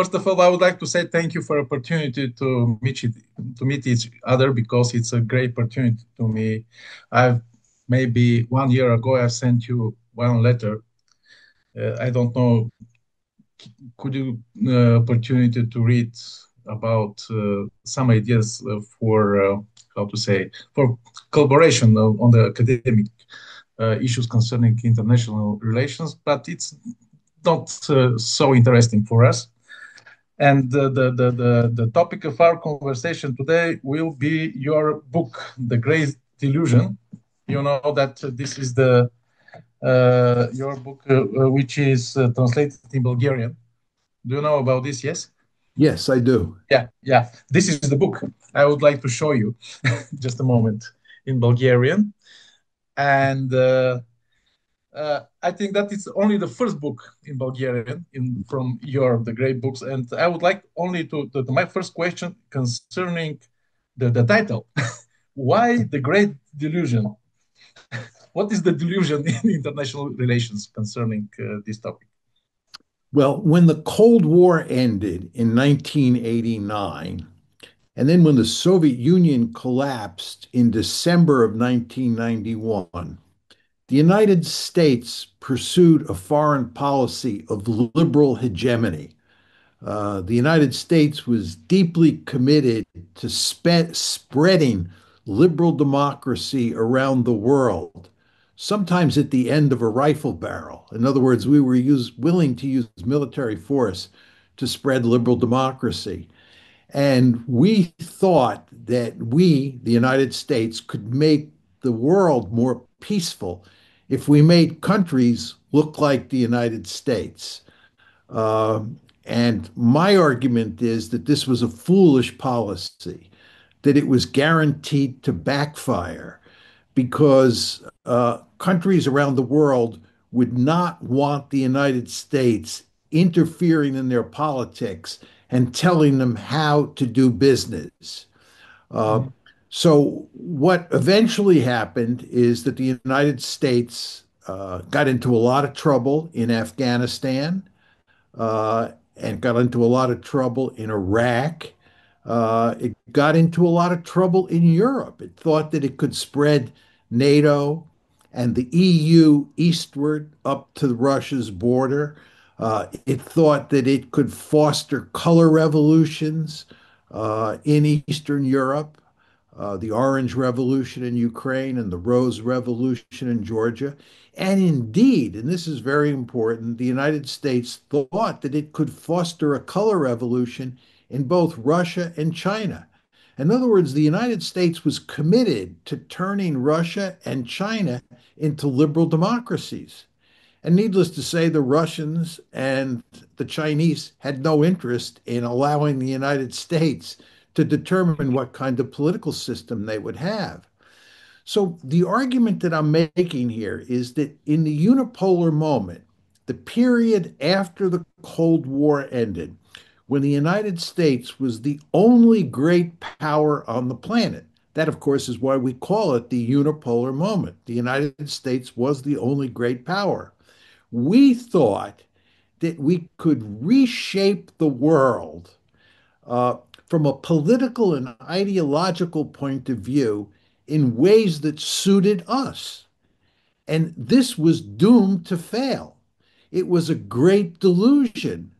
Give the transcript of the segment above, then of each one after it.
First of all, I would like to say thank you for the opportunity to meet each other because it's a great opportunity to me. I've maybe 1 year ago I sent you one letter. I don't know, could you opportunity to read about some ideas for how to say for collaboration on the academic issues concerning international relations, but it's not so interesting for us. And the topic of our conversation today will be your book, The Great Delusion. You know that this is the your book, which is translated in Bulgarian. Do you know about this? Yes. Yes, I do. Yeah, yeah. This is the book. I would like to show you just a moment in Bulgarian, and I think that it's only the first book in Bulgarian from your the great books. And I would like only to my first question concerning the title. Why the Great Delusion? What is the delusion in international relations concerning this topic? Well, when the Cold War ended in 1989, and then when the Soviet Union collapsed in December of 1991, the United States pursued a foreign policy of liberal hegemony. The United States was deeply committed to spreading liberal democracy around the world, sometimes at the end of a rifle barrel. In other words, we were willing to use military force to spread liberal democracy. And we thought that we, the United States, could make the world more peaceful if we made countries look like the United States. And my argument is that this was a foolish policy, that it was guaranteed to backfire because countries around the world would not want the United States interfering in their politics and telling them how to do business. Uh, so, what eventually happened is that the United States got into a lot of trouble in Afghanistan and got into a lot of trouble in Iraq. It got into a lot of trouble in Europe. It thought that it could spread NATO and the EU eastward up to Russia's border. It thought that it could foster color revolutions in Eastern Europe, the Orange Revolution in Ukraine and the Rose Revolution in Georgia. And indeed, and this is very important, the United States thought that it could foster a color revolution in both Russia and China. In other words, the United States was committed to turning Russia and China into liberal democracies. And needless to say, the Russians and the Chinese had no interest in allowing the United States to determine what kind of political system they would have. So the argument that I'm making here is that in the unipolar moment, the period after the Cold War ended, when the United States was the only great power on the planet. That, of course, is why we call it the unipolar moment. The United States was the only great power. We thought that we could reshape the world uh, from a political and ideological point of view in ways that suited us. And this was doomed to fail. It was a great delusion.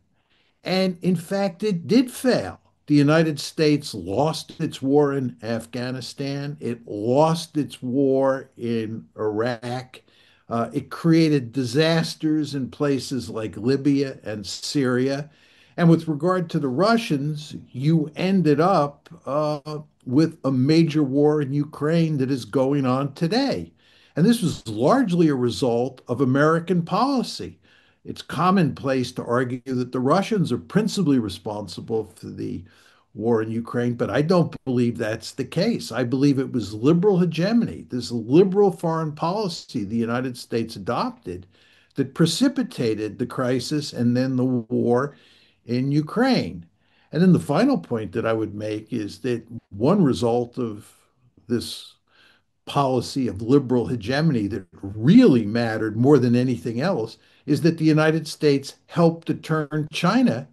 And in fact, it did fail. The United States lost its war in Afghanistan. It lost its war in Iraq. It created disasters in places like Libya and Syria. And with regard to the Russians, you ended up with a major war in Ukraine that is going on today. And this was largely a result of American policy. It's commonplace to argue that the Russians are principally responsible for the war in Ukraine, but I don't believe that's the case. I believe it was liberal hegemony, this liberal foreign policy the United States adopted that precipitated the crisis and then the war in Ukraine. And then the final point that I would make is that one result of this policy of liberal hegemony that really mattered more than anything else is that the United States helped to turn China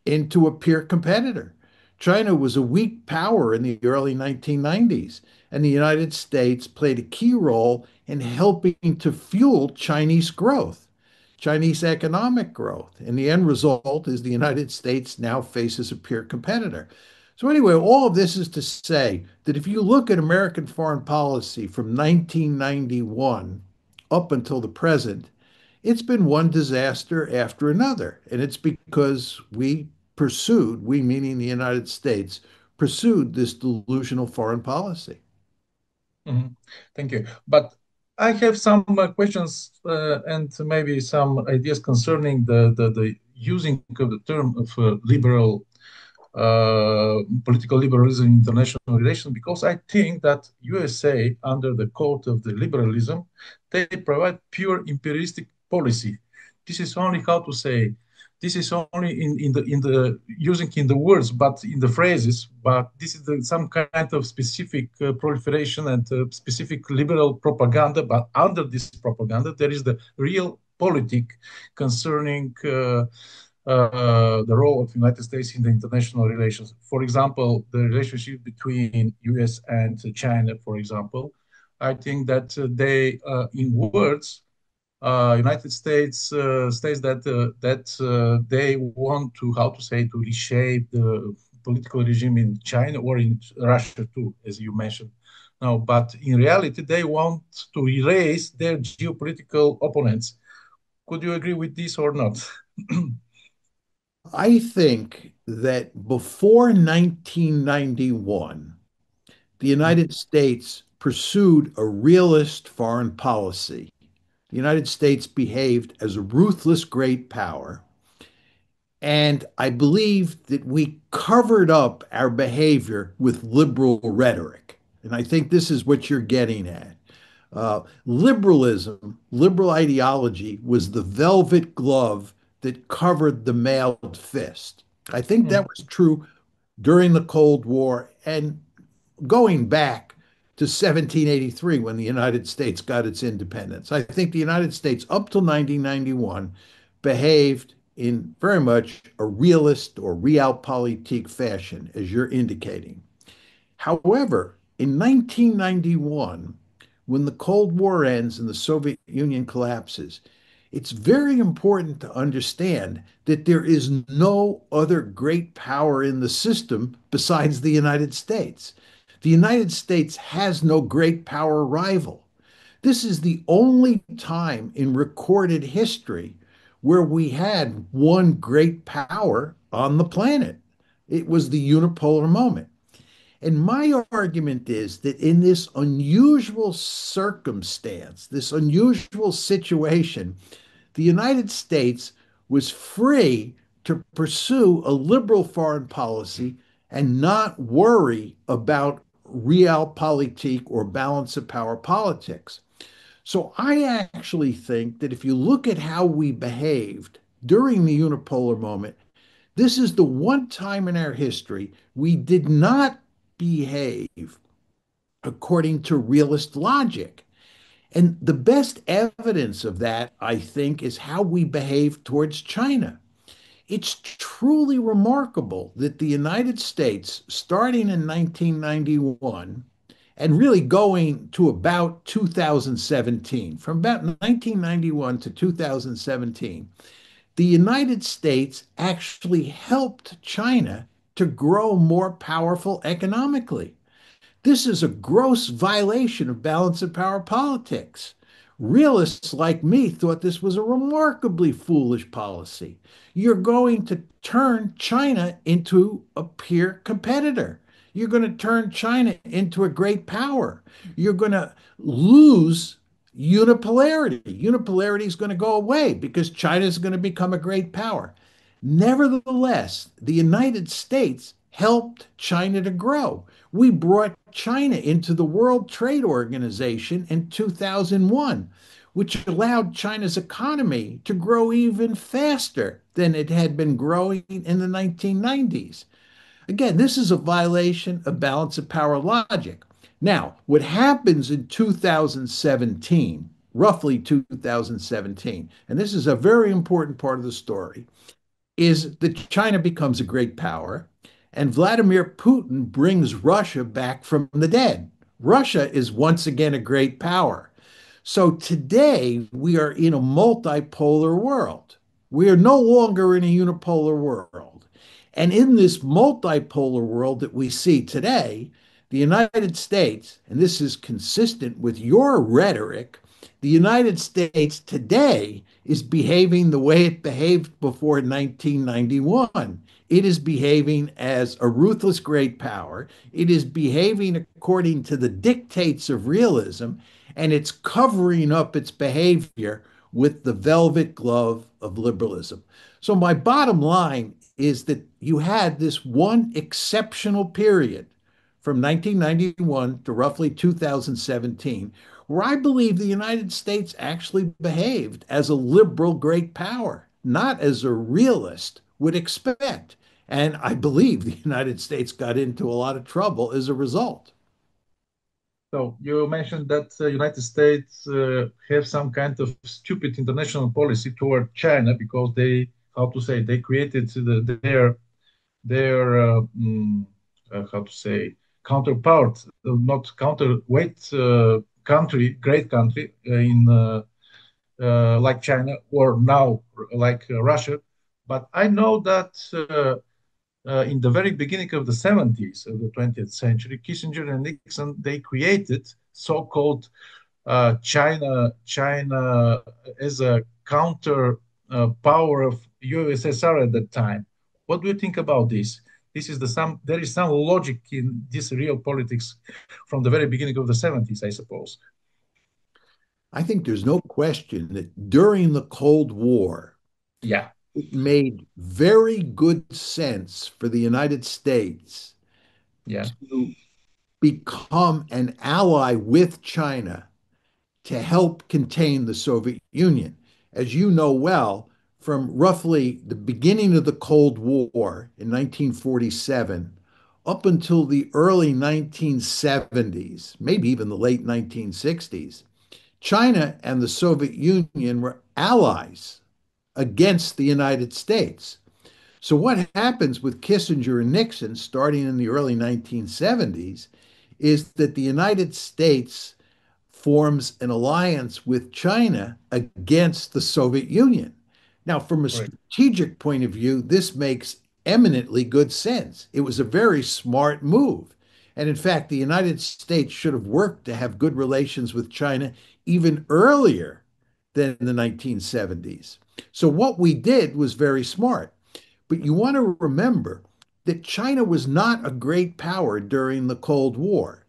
into a peer competitor. China was a weak power in the early 1990s, and the United States played a key role in helping to fuel Chinese growth, Chinese economic growth. And the end result is the United States now faces a peer competitor. So, anyway, all of this is to say that if you look at American foreign policy from 1991 up until the present, it's been one disaster after another. And it's because we meaning the United States, pursued this delusional foreign policy. Mhm. Thank you. But I have some questions and maybe some ideas concerning the using of the term of liberal political liberalism in international relations, because I think that USA, under the code of the liberalism, they provide pure imperialistic policy. This is only how to say. This is only in the using in the words, but in the phrases. But this is some kind of specific proliferation and specific liberal propaganda. But under this propaganda, there is the real politic concerning the role of the United States in the international relations. For example, the relationship between U.S. and China, for example, I think that in words, United States states that they want to, how to say, to reshape the political regime in China or in Russia too, as you mentioned. Now, but in reality, they want to erase their geopolitical opponents. Could you agree with this or not? I think that before 1991, the United States pursued a realist foreign policy. The United States behaved as a ruthless great power. And I believe that we covered up our behavior with liberal rhetoric. And I think this is what you're getting at. Liberalism, liberal ideology was the velvet glove that covered the mailed fist. I think that was true during the Cold War and going back to 1783 when the United States got its independence. I think the United States, up till 1991, behaved in very much a realist or realpolitik fashion, as you're indicating. However, in 1991, when the Cold War ends and the Soviet Union collapses, it's very important to understand that there is no other great power in the system besides the United States. The United States has no great power rival. This is the only time in recorded history where we had one great power on the planet. It was the unipolar moment. And my argument is that in this unusual circumstance, this unusual situation, the United States was free to pursue a liberal foreign policy and not worry about realpolitik or balance of power politics. So I actually think that if you look at how we behaved during the unipolar moment, this is the one time in our history we did not behave according to realist logic. And the best evidence of that, I think, is how we behave towards China. It's truly remarkable that the United States, starting in 1991 and really going to about 2017, from about 1991 to 2017, the United States actually helped China to grow more powerful economically. This is a gross violation of balance of power politics. Realists like me thought this was a remarkably foolish policy. You're going to turn China into a peer competitor. You're going to turn China into a great power. You're going to lose unipolarity. Unipolarity is going to go away because China is going to become a great power. Nevertheless, the United States helped China to grow. We brought China into the World Trade Organization in 2001, which allowed China's economy to grow even faster than it had been growing in the 1990s. Again, this is a violation of balance of power logic. Now, what happens in 2017, roughly 2017, and this is a very important part of the story, is that China becomes a great power and Vladimir Putin brings Russia back from the dead. Russia is once again a great power. So today we are in a multipolar world. We are no longer in a unipolar world. And in this multipolar world that we see today, the United States, and this is consistent with your rhetoric, the United States today is behaving the way it behaved before 1991. It is behaving as a ruthless great power. It is behaving according to the dictates of realism, and it's covering up its behavior with the velvet glove of liberalism. So, my bottom line is that you had this one exceptional period from 1991 to roughly 2017, where I believe the United States actually behaved as a liberal great power, not as a realist would expect. And I believe the United States got into a lot of trouble as a result. So you mentioned that United States have some kind of stupid international policy toward China because they, how to say, they created their how to say counterpart, not counterweight country, great country in like China or now like Russia. But I know that in the very beginning of the 70s of the 20th century, Kissinger and Nixon, they created so-called China as a counter power of USSR at that time. What do you think about this? There is some logic in this real politics from the very beginning of the 70s, I suppose. I think there's no question that during the Cold War, Yeah, it made very good sense for the United States yeah, to become an ally with China to help contain the Soviet Union. As you know well, from roughly the beginning of the Cold War in 1947 up until the early 1970s, maybe even the late 1960s, China and the Soviet Union were allies against the United States. So, what happens with Kissinger and Nixon starting in the early 1970s is that the United States forms an alliance with China against the Soviet Union. Now, from a right. strategic point of view, this makes eminently good sense. It was a very smart move. And in fact, the United States should have worked to have good relations with China even earlier than the 1970s. So, what we did was very smart. But you want to remember that China was not a great power during the Cold War.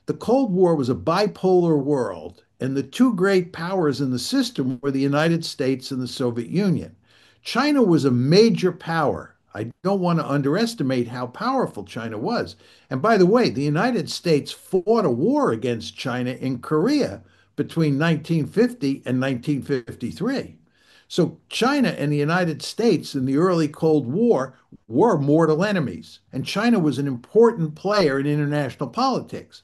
The Cold War was a bipolar world, and the two great powers in the system were the United States and the Soviet Union. China was a major power. I don't want to underestimate how powerful China was. And by the way, the United States fought a war against China in Korea between 1950 and 1953. So China and the United States in the early Cold War were mortal enemies, and China was an important player in international politics,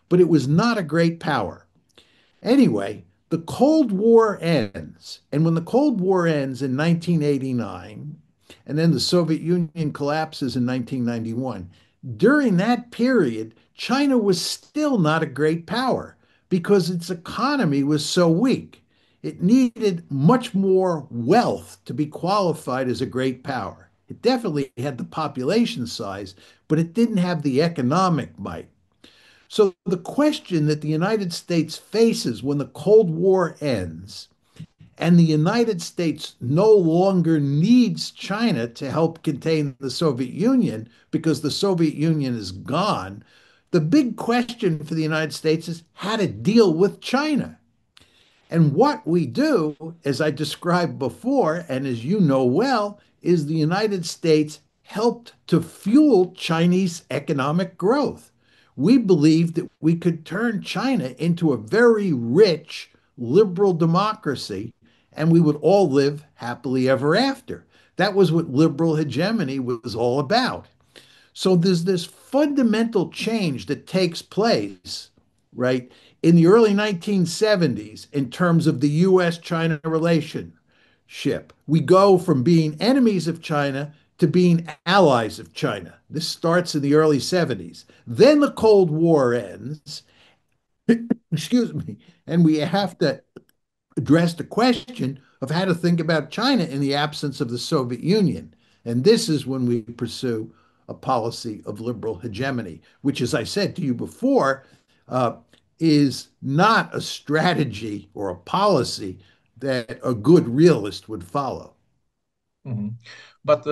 but it was not a great power. Anyway, the Cold War ends. And when the Cold War ends in 1989, and then the Soviet Union collapses in 1991, during that period, China was still not a great power because its economy was so weak. It needed much more wealth to be qualified as a great power. It definitely had the population size, but it didn't have the economic might. So the question that the United States faces when the Cold War ends and the United States no longer needs China to help contain the Soviet Union because the Soviet Union is gone, the big question for the United States is how to deal with China. And what we do, as I described before, and as you know well, is the United States helped to fuel Chinese economic growth. We believed that we could turn China into a very rich liberal democracy and we would all live happily ever after. That was what liberal hegemony was all about. So there's this fundamental change that takes place, right, in the early 1970s in terms of the US China relation. ship. We go from being enemies of China to being allies of China. This starts in the early 70s. Then the Cold War ends, excuse me, and we have to address the question of how to think about China in the absence of the Soviet Union. And this is when we pursue a policy of liberal hegemony, which, as I said to you before, uh, is not a strategy or a policy that a good realist would follow. Mhm. But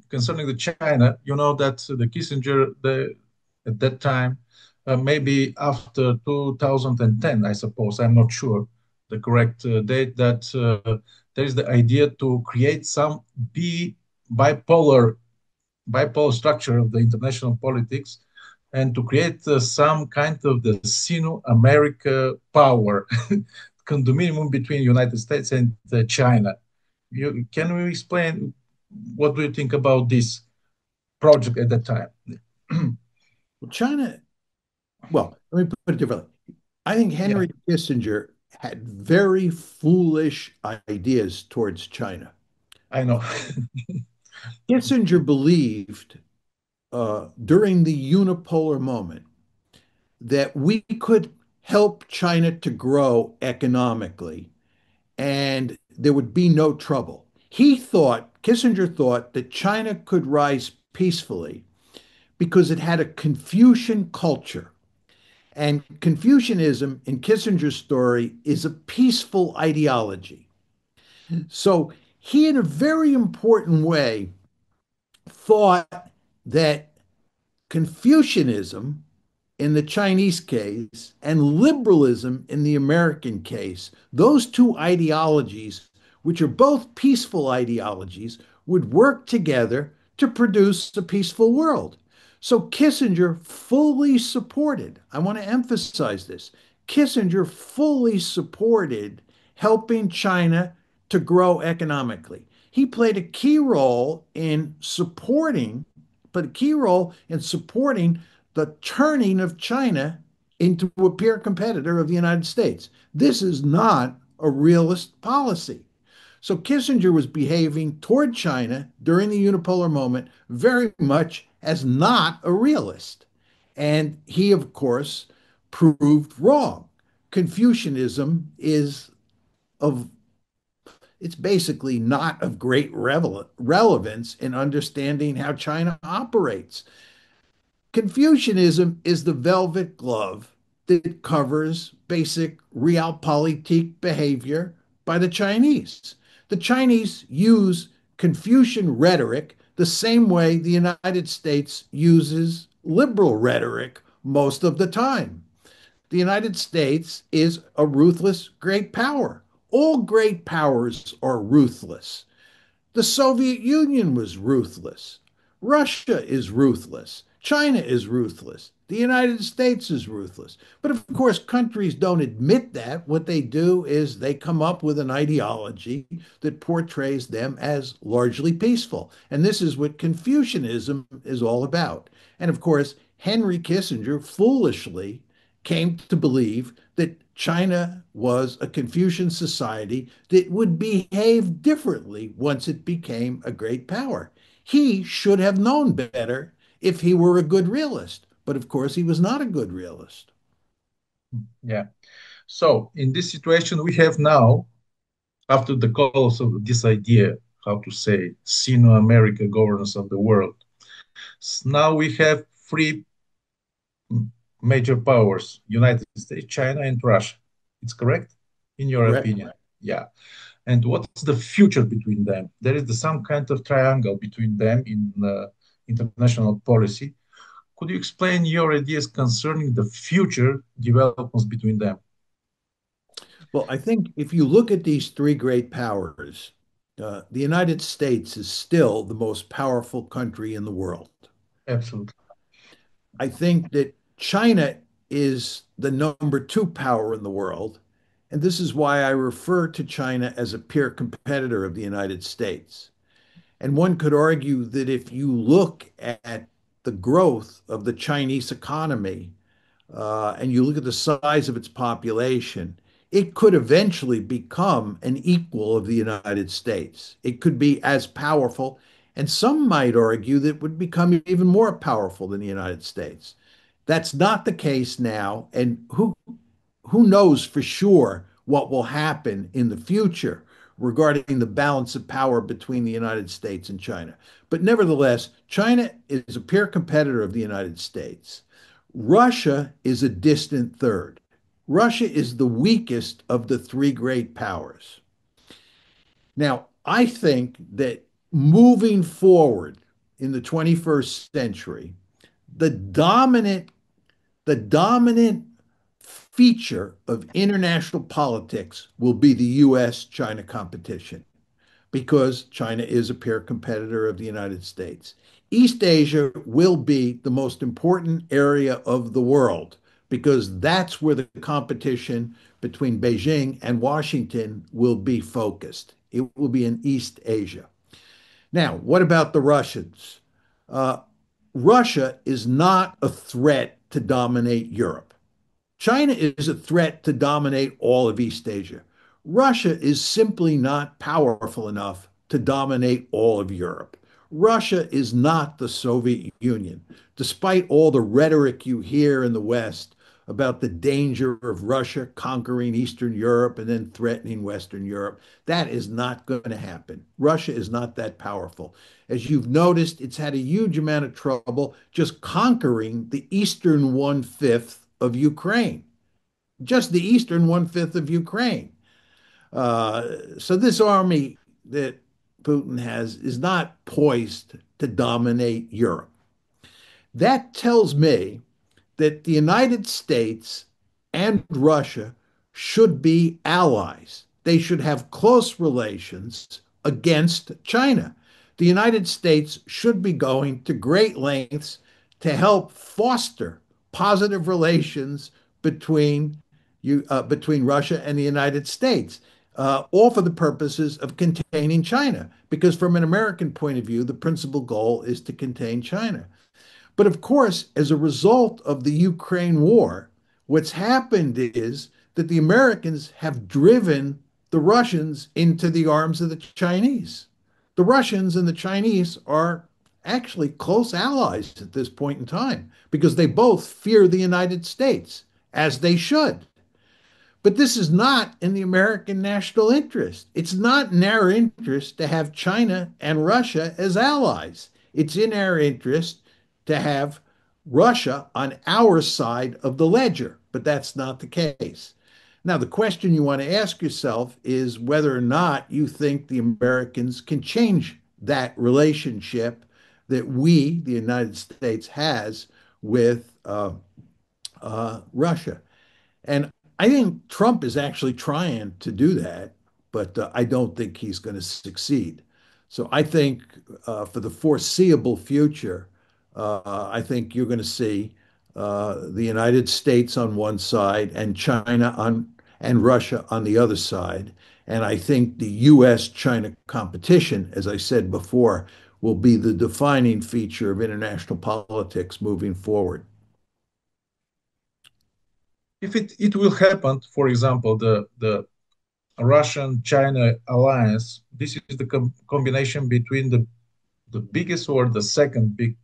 concerning the China, you know that the Kissinger, at that time, maybe after 2010, I suppose, I'm not sure the correct date, that there is the idea to create some bipolar bipolar structure of the international politics and to create some kind of the Sino-America power condominium between United States and China. Can you explain what do you think about this project at that time? Well, China, well, let me put it differently. I think Yeah, Henry Kissinger had very foolish ideas towards China. I know. Kissinger believed during the unipolar moment that we could help China to grow economically and there would be no trouble. Kissinger thought that China could rise peacefully because it had a Confucian culture. And Confucianism, in Kissinger's story, is a peaceful ideology. So he, in a very important way, thought that Confucianism in the Chinese case and liberalism in the American case, those two ideologies, which are both peaceful ideologies, would work together to produce a peaceful world. So Kissinger fully supported, I want to emphasize this, Kissinger fully supported helping China to grow economically. He played a key role in supporting, played a key role in supporting the turning of China into a peer competitor of the United States. This is not a realist policy. So Kissinger was behaving toward China during the unipolar moment very much as not a realist. And he, of course, proved wrong. Confucianism is of it's basically not of great relevance in understanding how China operates. Confucianism is the velvet glove that covers basic realpolitik behavior by the Chinese. The Chinese use Confucian rhetoric the same way the United States uses liberal rhetoric most of the time. The United States is a ruthless great power. All great powers are ruthless. The Soviet Union was ruthless. Russia is ruthless. China is ruthless. The United States is ruthless. But of course, countries don't admit that. What they do is they come up with an ideology that portrays them as largely peaceful. And this is what Confucianism is all about. And of course, Henry Kissinger foolishly came to believe that China was a Confucian society that would behave differently once it became a great power. He should have known better if he were a good realist. But of course, he was not a good realist. Yeah. So in this situation we have now, after the calls of this idea, how to say, Sino-America governance of the world, now we have three major powers: United States, China, and Russia. It's correct, in your Correct. opinion? Yeah. And what's the future between them? There is some kind of triangle between them in international policy. Could you explain your ideas concerning the future developments between them? Well, I think if you look at these three great powers, the United States is still the most powerful country in the world. Absolutely. I think that China is the number two power in the world. And this is why I refer to China as a peer competitor of the United States. And one could argue that if you look at the growth of the Chinese economy and you look at the size of its population, it could eventually become an equal of the United States. It could be as powerful, and some might argue that it would become even more powerful than the United States. That's not the case now, and who knows for sure what will happen in the future regarding the balance of power between the United States and China. But nevertheless, China is a peer competitor of the United States. Russia is a distant third. Russia is the weakest of the three great powers. Now, I think that moving forward in the 21st century, the dominant the dominant feature of international politics will be the US China competition because China is a peer competitor of the United States. East Asia will be the most important area of the world because that's where the competition between Beijing and Washington will be focused. It will be in East Asia. Now, what about the Russians? Uh, Russia is not a threat to dominate Europe. China is a threat to dominate all of East Asia. Russia is simply not powerful enough to dominate all of Europe. Russia is not the Soviet Union. Despite all the rhetoric you hear in the West about the danger of Russia conquering Eastern Europe and then threatening Western Europe, that is not going to happen. Russia is not that powerful. As you've noticed, it's had a huge amount of trouble just conquering the eastern one-fifth of Ukraine, just the eastern one-fifth of Ukraine. So this army that Putin has is not poised to dominate Europe. That tells me that the United States and Russia should be allies. They should have close relations against China. The United States should be going to great lengths to help foster positive relations between Russia and the United States, all for the purposes of containing China. Because from an American point of view, the principal goal is to contain China. But of course, as a result of the Ukraine war, what's happened is that the Americans have driven the Russians into the arms of the Chinese. The Russians and the Chinese are actually close allies at this point in time because they both fear the United States, as they should. But this is not in the American national interest. It's not in our interest to have China and Russia as allies. It's in our interest to have Russia on our side of the ledger, but that's not the case. Now, the question you want to ask yourself is whether or not you think the Americans can change that relationship that we, the United States, has with Russia. And I think Trump is actually trying to do that, but I don't think he's going to succeed. So I think for the foreseeable future, I think you're going to see the United States on one side and China on and Russia on the other side. And I think the U.S.-China competition, as I said before, will be the defining feature of international politics moving forward. If it will happen, for example, the Russian-China alliance, this is the combination between the biggest or the second big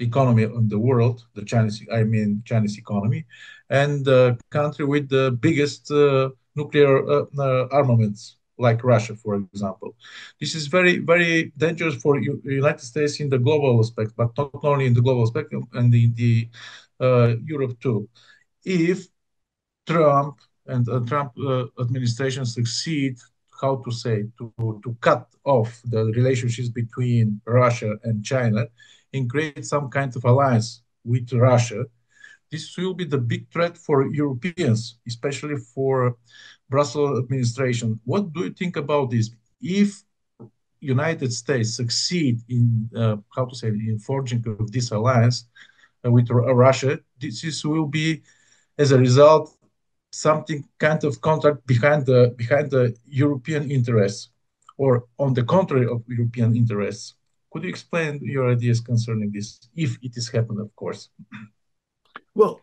economy in the world, the Chinese, I mean Chinese economy, and the country with the biggest nuclear armaments, like Russia, for example. This is very, very dangerous for United States in the global aspect, but not only in the global aspect and in the Europe too. If Trump and Trump administration succeed, how to say, to cut off the relationships between Russia and China and create some kind of alliance with Russia, this will be the big threat for Europeans, especially for Brussels administration. What do you think about this? If United States succeed in how to say in forging of this alliance with Russia, this will be as a result something kind of contract behind the European interests, or on the contrary of European interests. Could you explain your ideas concerning this, if it is happening, of course? Well,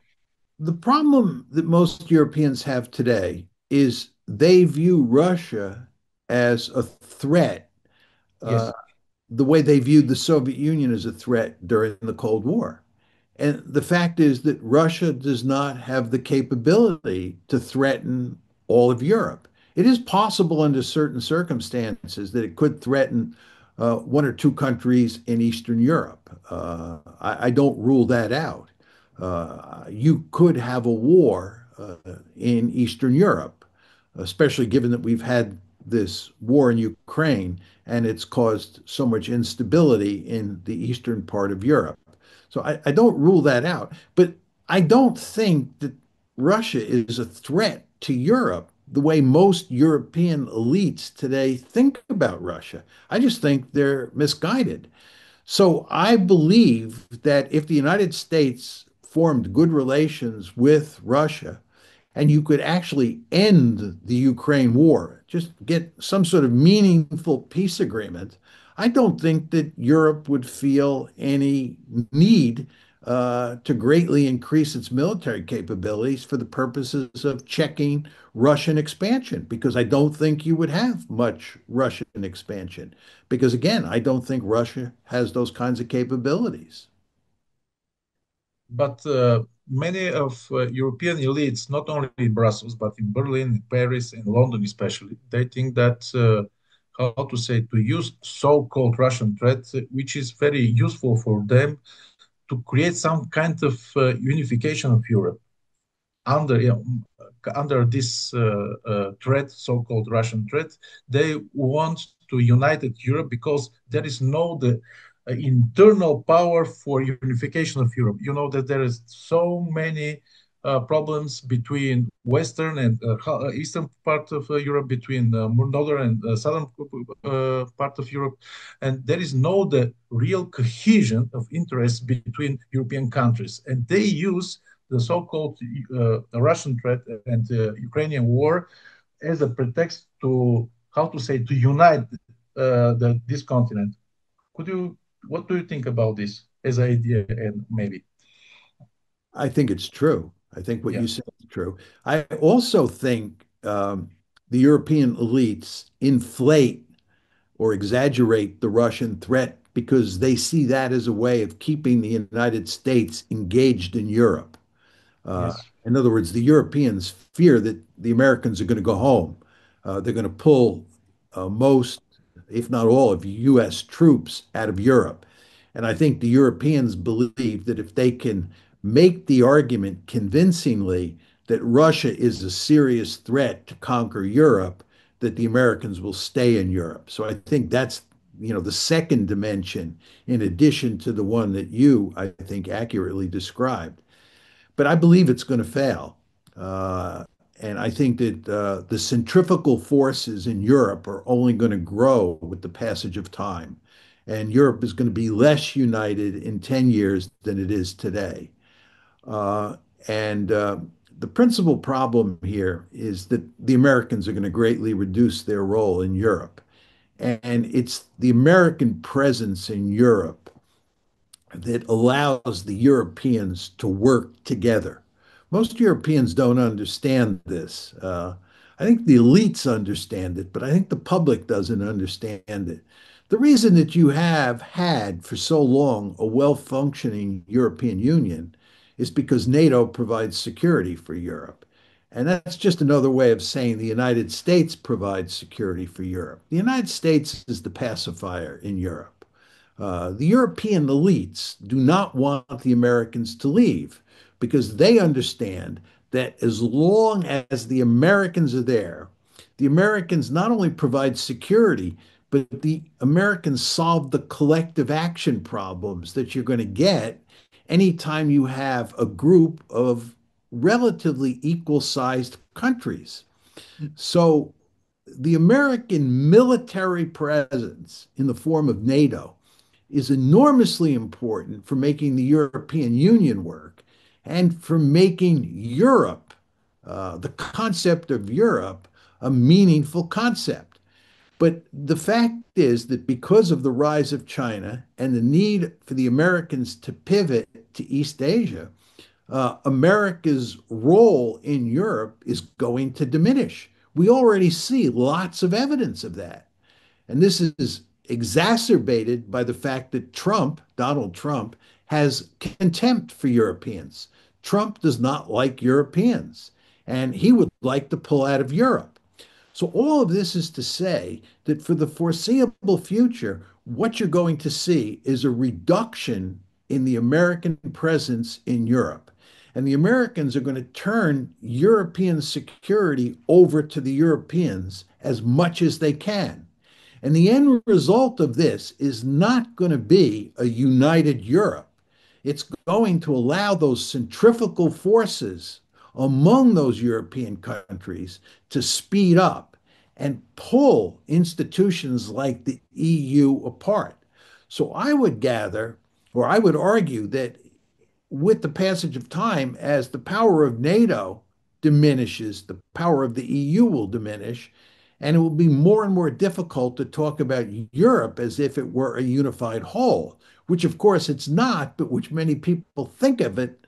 The problem that most Europeans have today is they view Russia as a threat, uh, Yes. the way they viewed the Soviet Union as a threat during the Cold War. And the fact is that Russia does not have the capability to threaten all of Europe. It is possible under certain circumstances that it could threaten one or two countries in Eastern Europe. I don't rule that out. You could have a war in Eastern Europe, especially given that we've had this war in Ukraine and it's caused so much instability in the eastern part of Europe. So I don't rule that out. But I don't think that Russia is a threat to Europe the way most European elites today think about Russia. I just think they're misguided. So I believe that if the United States formed good relations with Russia, and you could actually end the Ukraine war, just get some sort of meaningful peace agreement, I don't think that Europe would feel any need to greatly increase its military capabilities for the purposes of checking Russian expansion, because I don't think you would have much Russian expansion. Because again, I don't think Russia has those kinds of capabilities. But many of European elites, not only in Brussels, but in Berlin, in Paris, in London especially, they think that, how to say, to use so-called Russian threat, which is very useful for them to create some kind of unification of Europe under under this threat, so-called Russian threat. They want to unite Europe because there is no the internal power for unification of Europe. You know that there is so many problems between western and eastern part of Europe, between northern and southern part of Europe, and there is no the real cohesion of interests between European countries, and they use the so-called Russian threat and Ukrainian war as a pretext to, how to say, to unite this continent. Could you, what do you think about this as an idea and maybe? I think it's true. I think what Yeah. you said is true. I also think the European elites inflate or exaggerate the Russian threat because they see that as a way of keeping the United States engaged in Europe. Yes. In other words, the Europeans fear that the Americans are going to go home. They're going to pull most, if not all, of U.S. troops out of Europe. And I think the Europeans believe that if they can make the argument convincingly that Russia is a serious threat to conquer Europe, that the Americans will stay in Europe. So I think that's, the second dimension in addition to the one that you, I think, accurately described. But I believe it's going to fail. And I think that the centrifugal forces in Europe are only going to grow with the passage of time. And Europe is going to be less united in 10 years than it is today. Uh, and the principal problem here is that the Americans are going to greatly reduce their role in Europe. And it's the American presence in Europe that allows the Europeans to work together. Most Europeans don't understand this. I think the elites understand it, but I think the public doesn't understand it. The reason that you have had for so long a well functioning European Union is because NATO provides security for Europe. And that's just another way of saying the United States provides security for Europe. The United States is the pacifier in Europe. The European elites do not want the Americans to leave because they understand that as long as the Americans are there, the Americans not only provide security, but the Americans solve the collective action problems that you're going to get anytime you have a group of relatively equal sized countries. So the American military presence in the form of NATO is enormously important for making the European Union work and for making Europe, the concept of Europe, a meaningful concept. But the fact is that because of the rise of China and the need for the Americans to pivot to East Asia, America's role in Europe is going to diminish. We already see lots of evidence of that. And this is exacerbated by the fact that Trump, Donald Trump, has contempt for Europeans. Trump does not like Europeans, and he would like to pull out of Europe. So, all of this is to say that for the foreseeable future, what you're going to see is a reduction in the American presence in Europe. And the Americans are going to turn European security over to the Europeans as much as they can. And the end result of this is not going to be a united Europe. It's going to allow those centrifugal forces among those European countries to speed up and pull institutions like the EU apart. So I would gather, or I would argue, that with the passage of time, as the power of NATO diminishes, the power of the EU will diminish, and it will be more and more difficult to talk about Europe as if it were a unified whole, which of course it's not, but which many people think of it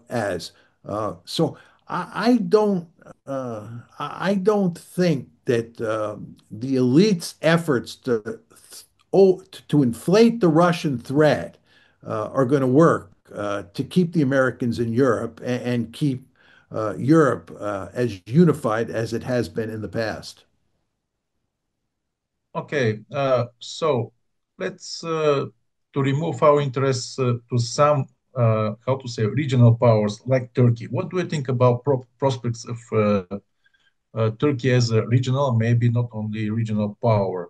as. So I don't think that the elite's efforts to inflate the Russian threat are going to work to keep the Americans in Europe and keep Europe as unified as it has been in the past. Okay, so let's to remove our interests to some how to say regional powers like Turkey. What do you think about prospects of Turkey as a regional, maybe not only regional power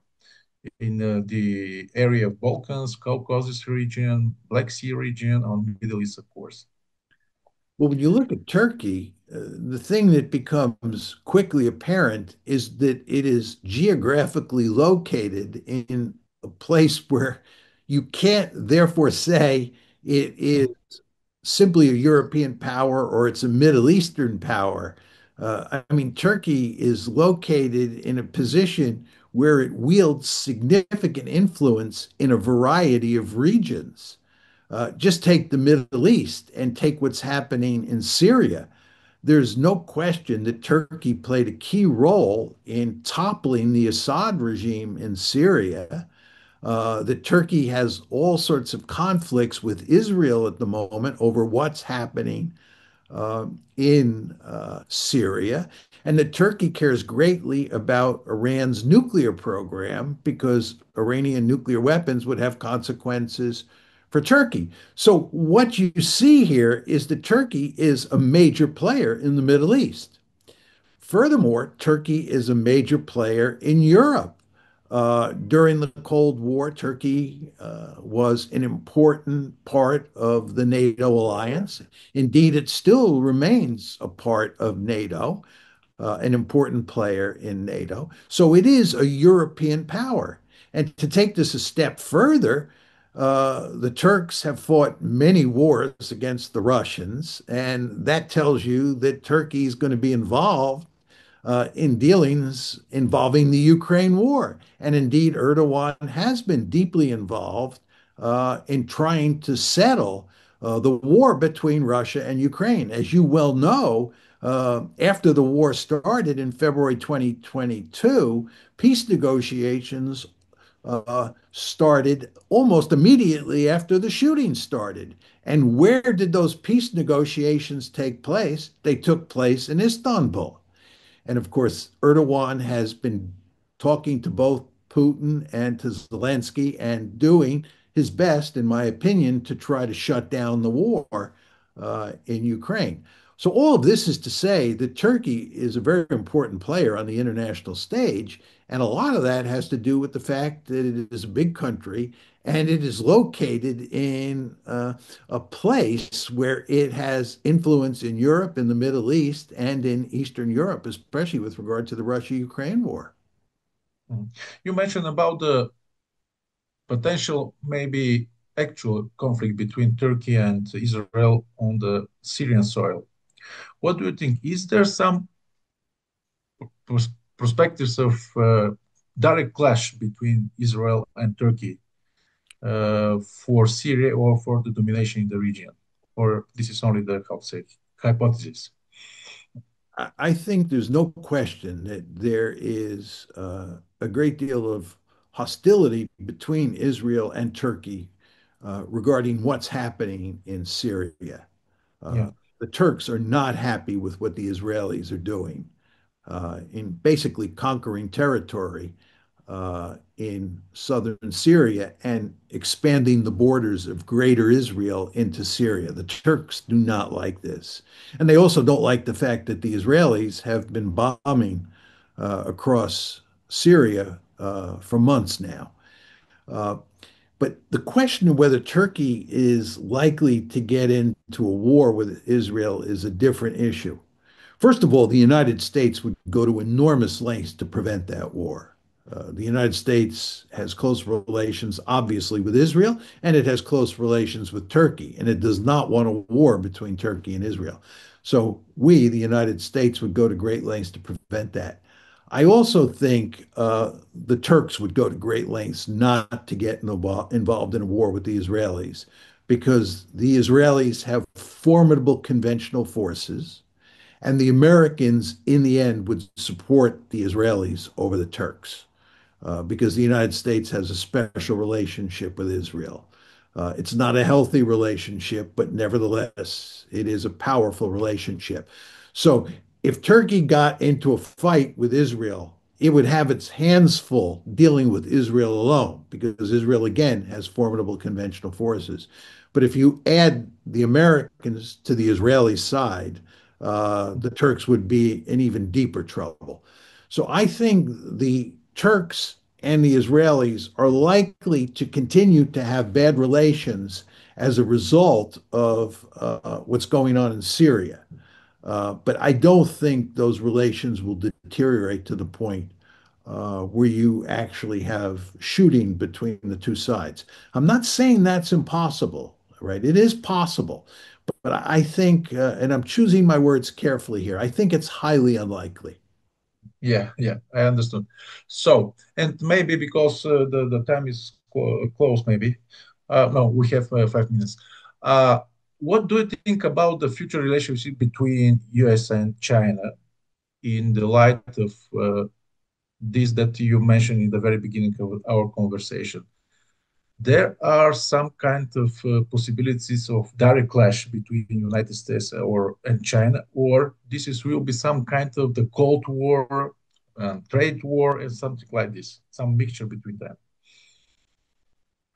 in the area of Balkans, Caucasus region, Black Sea region, and Middle East, of course? Well, when you look at Turkey, the thing that becomes quickly apparent is that it is geographically located in a place where you can't therefore say it is simply a European power or it's a Middle Eastern power. I mean, Turkey is located in a position where it wields significant influence in a variety of regions. Just take the Middle East and take what's happening in Syria. There's no question that Turkey played a key role in toppling the Assad regime in Syria. That Turkey has all sorts of conflicts with Israel at the moment over what's happening in Syria, and that Turkey cares greatly about Iran's nuclear program because Iranian nuclear weapons would have consequences for Turkey. So, what you see here is that Turkey is a major player in the Middle East. Furthermore, Turkey is a major player in Europe. During the Cold War, Turkey was an important part of the NATO alliance. Indeed, it still remains a part of NATO, an important player in NATO. So it is a European power. And to take this a step further, the Turks have fought many wars against the Russians, and that tells you that Turkey is going to be involved in dealings involving the Ukraine war. And indeed, Erdogan has been deeply involved in trying to settle the war between Russia and Ukraine. As you well know, after the war started in February 2022, peace negotiations started almost immediately after the shooting started. And where did those peace negotiations take place? They took place in Istanbul. And of course, Erdogan has been talking to both Putin and to Zelensky and doing his best, in my opinion, to try to shut down the war in Ukraine. So, all of this is to say that Turkey is a very important player on the international stage. And a lot of that has to do with the fact that it is a big country and it is located in a place where it has influence in Europe, in the Middle East, and in Eastern Europe, especially with regard to the Russia-Ukraine war. Mm. You mentioned about the potential, maybe actual conflict between Turkey and Israel on the Syrian soil. What do you think? Is there some perspectives of direct clash between Israel and Turkey for Syria or for the domination in the region? or this is only the, how to say, hypothesis? I think there's no question that there is a great deal of hostility between Israel and Turkey regarding what's happening in Syria. Yeah, The Turks are not happy with what the Israelis are doing in basically conquering territory in southern Syria and expanding the borders of greater Israel into Syria. The Turks do not like this. And they also don't like the fact that the Israelis have been bombing across Syria for months now. Uh, but the question of whether Turkey is likely to get into a war with Israel is a different issue. First of all, the United States would go to enormous lengths to prevent that war. The United States has close relations, obviously, with Israel, and it has close relations with Turkey, and it does not want a war between Turkey and Israel. So we, the United States, would go to great lengths to prevent that. I also think the Turks would go to great lengths not to get involved in a war with the Israelis because the Israelis have formidable conventional forces. And the Americans, in the end, would support the Israelis over the Turks because the United States has a special relationship with Israel. It's not a healthy relationship, but nevertheless, it is a powerful relationship. So if Turkey got into a fight with Israel, it would have its hands full dealing with Israel alone because Israel, again, has formidable conventional forces. But if you add the Americans to the Israeli side, the Turks would be in even deeper trouble. So I think the Turks and the Israelis are likely to continue to have bad relations as a result of what's going on in Syria. But I don't think those relations will deteriorate to the point where you actually have shooting between the two sides. I'm not saying that's impossible, right? It is possible. But I think, and I'm choosing my words carefully here, I think it's highly unlikely. yeah, yeah, I understood. So, and maybe because the time is close, maybe. No, we have 5 minutes. Uh, what do you think about the future relationship between US and China in the light of this that you mentioned in the very beginning of our conversation? There are some kind of possibilities of direct clash between United States or and China, or this is will be some kind of the Cold War, trade war, and something like this, some mixture between them.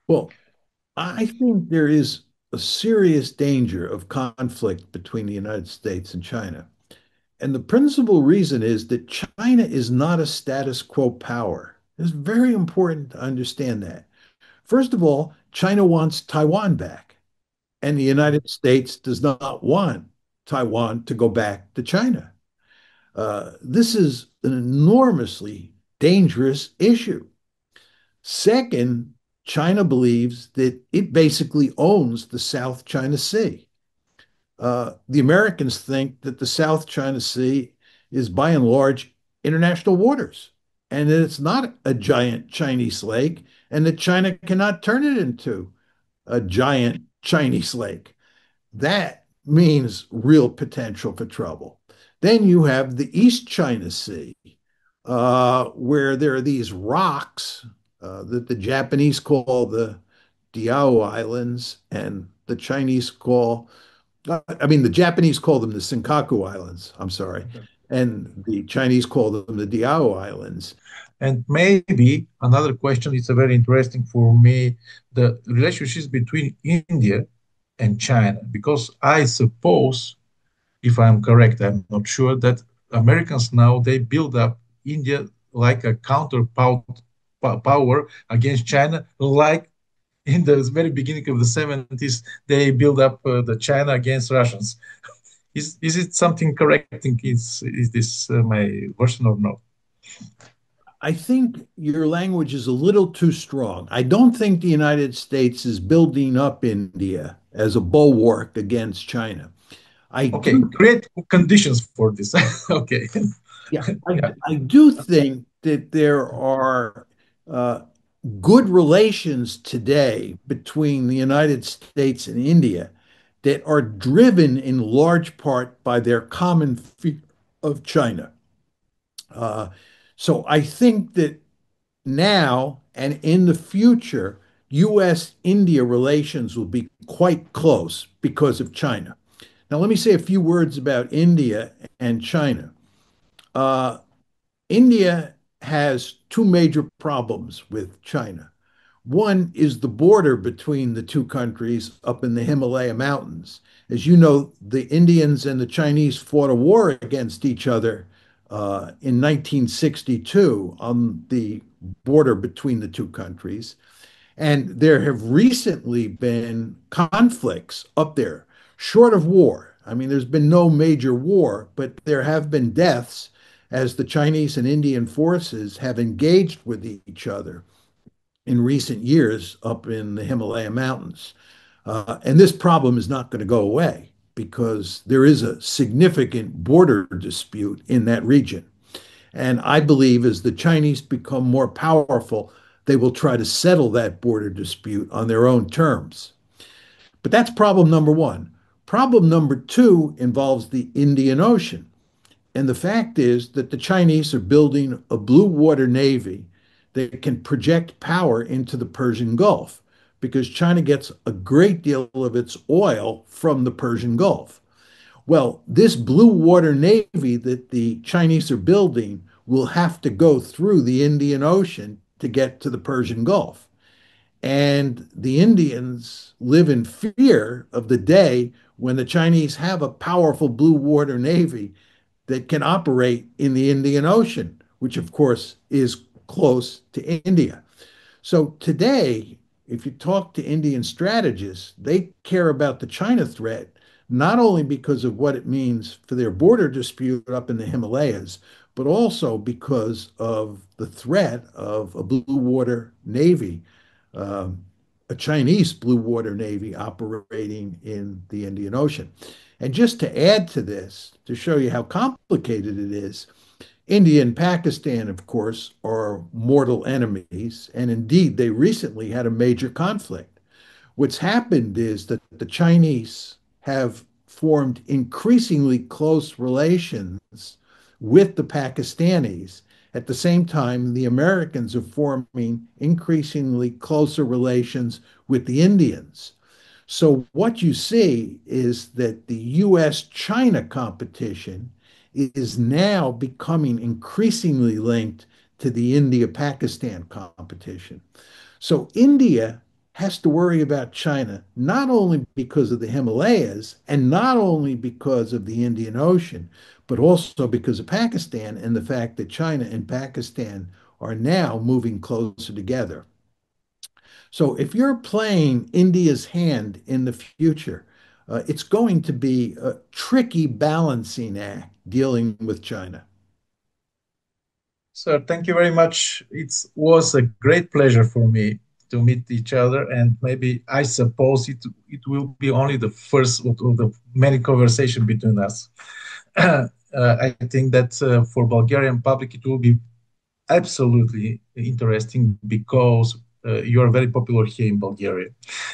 Well, I think there is a serious danger of conflict between the United States and China. And the principal reason is that China is not a status quo power. It's very important to understand that. First of all, China wants Taiwan back, and the United States does not want Taiwan to go back to China. This is an enormously dangerous issue. Second, China believes that it basically owns the South China Sea. The Americans think that the South China Sea is by and large international waters and that it's not a giant Chinese lake and that China cannot turn it into a giant Chinese lake. That means real potential for trouble. Then you have the East China Sea, where there are these rocks that the Japanese call the Diao Islands and the Chinese call, I mean, the Japanese call them the Senkaku Islands, I'm sorry, Okay. and the Chinese call them the Diao Islands. And maybe another question is very interesting for me, the relationships between India and China, because I suppose, if I'm correct, I'm not sure, that Americans now they build up India like a power against China, like in the very beginning of the 70s, they build up the China against Russians. Is it something correct? I think is this my version or not? I think your language is a little too strong. I don't think the United States is building up India as a bulwark against China. I Okay, do, create conditions for this. Okay, yeah, yeah, I do think that there are uh, good relations today between the United States and India. that are driven in large part by their common fear of China. Uh, so I think that now and in the future, US India relations will be quite close because of China. Now, let me say a few words about India and China. Uh, India has two major problems with China. One is the border between the two countries up in the Himalaya Mountains. As you know, the Indians and the Chinese fought a war against each other in 1962 on the border between the two countries. And there have recently been conflicts up there, short of war. I mean, there's been no major war, but there have been deaths as the Chinese and Indian forces have engaged with each other in recent years up in the Himalaya Mountains. And this problem is not going to go away because there is a significant border dispute in that region. And I believe as the Chinese become more powerful, they will try to settle that border dispute on their own terms. But that's problem number one. Problem number two involves the Indian Ocean. And the fact is that the Chinese are building a blue water navy that can project power into the Persian Gulf because China gets a great deal of its oil from the Persian Gulf. Well, this blue water navy that the Chinese are building will have to go through the Indian Ocean to get to the Persian Gulf. And the Indians live in fear of the day when the Chinese have a powerful blue water navy that can operate in the Indian Ocean, which of course is close to India. So today, if you talk to Indian strategists, they care about the China threat, not only because of what it means for their border dispute up in the Himalayas, but also because of the threat of a blue water navy, um, a Chinese blue water navy operating in the Indian Ocean. And just to add to this, to show you how complicated it is, India and Pakistan, of course, are mortal enemies. And indeed, they recently had a major conflict. What's happened is that the Chinese have formed increasingly close relations with the Pakistanis. At the same time, the Americans are forming increasingly closer relations with the Indians. So what you see is that the US-China competition is now becoming increasingly linked to the India-Pakistan competition. So India has to worry about China, not only because of the Himalayas and not only because of the Indian Ocean, but also because of Pakistan and the fact that China and Pakistan are now moving closer together. So if you're playing India's hand in the future, it's going to be a tricky balancing act dealing with China. So thank you very much. It was a great pleasure for me to meet each other, and maybe I suppose it will be only the first of the many conversation between us. I think that for Bulgarian public it will be absolutely interesting because you are very popular here in Bulgaria.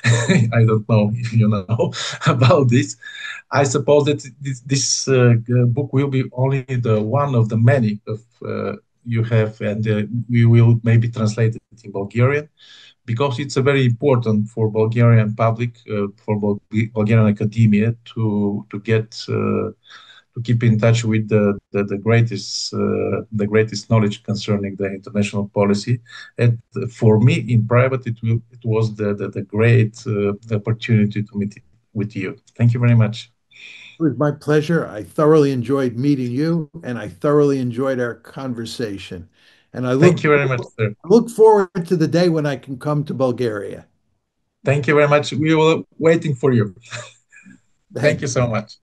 I don't know if you know about this. I suppose that this book will be only the one of the many of you have, and we will maybe translate it in Bulgarian because it's a very important for Bulgarian public, for Bulgarian academia to get to keep in touch with the greatest knowledge concerning the international policy. And for me, in private, it was the great opportunity to meet with you. Thank you very much. It was my pleasure. I thoroughly enjoyed meeting you, and I thoroughly enjoyed our conversation. And Thank you very much, sir. look forward to the day when I can come to Bulgaria. Thank you very much. We were waiting for you. Thank Thank you so much.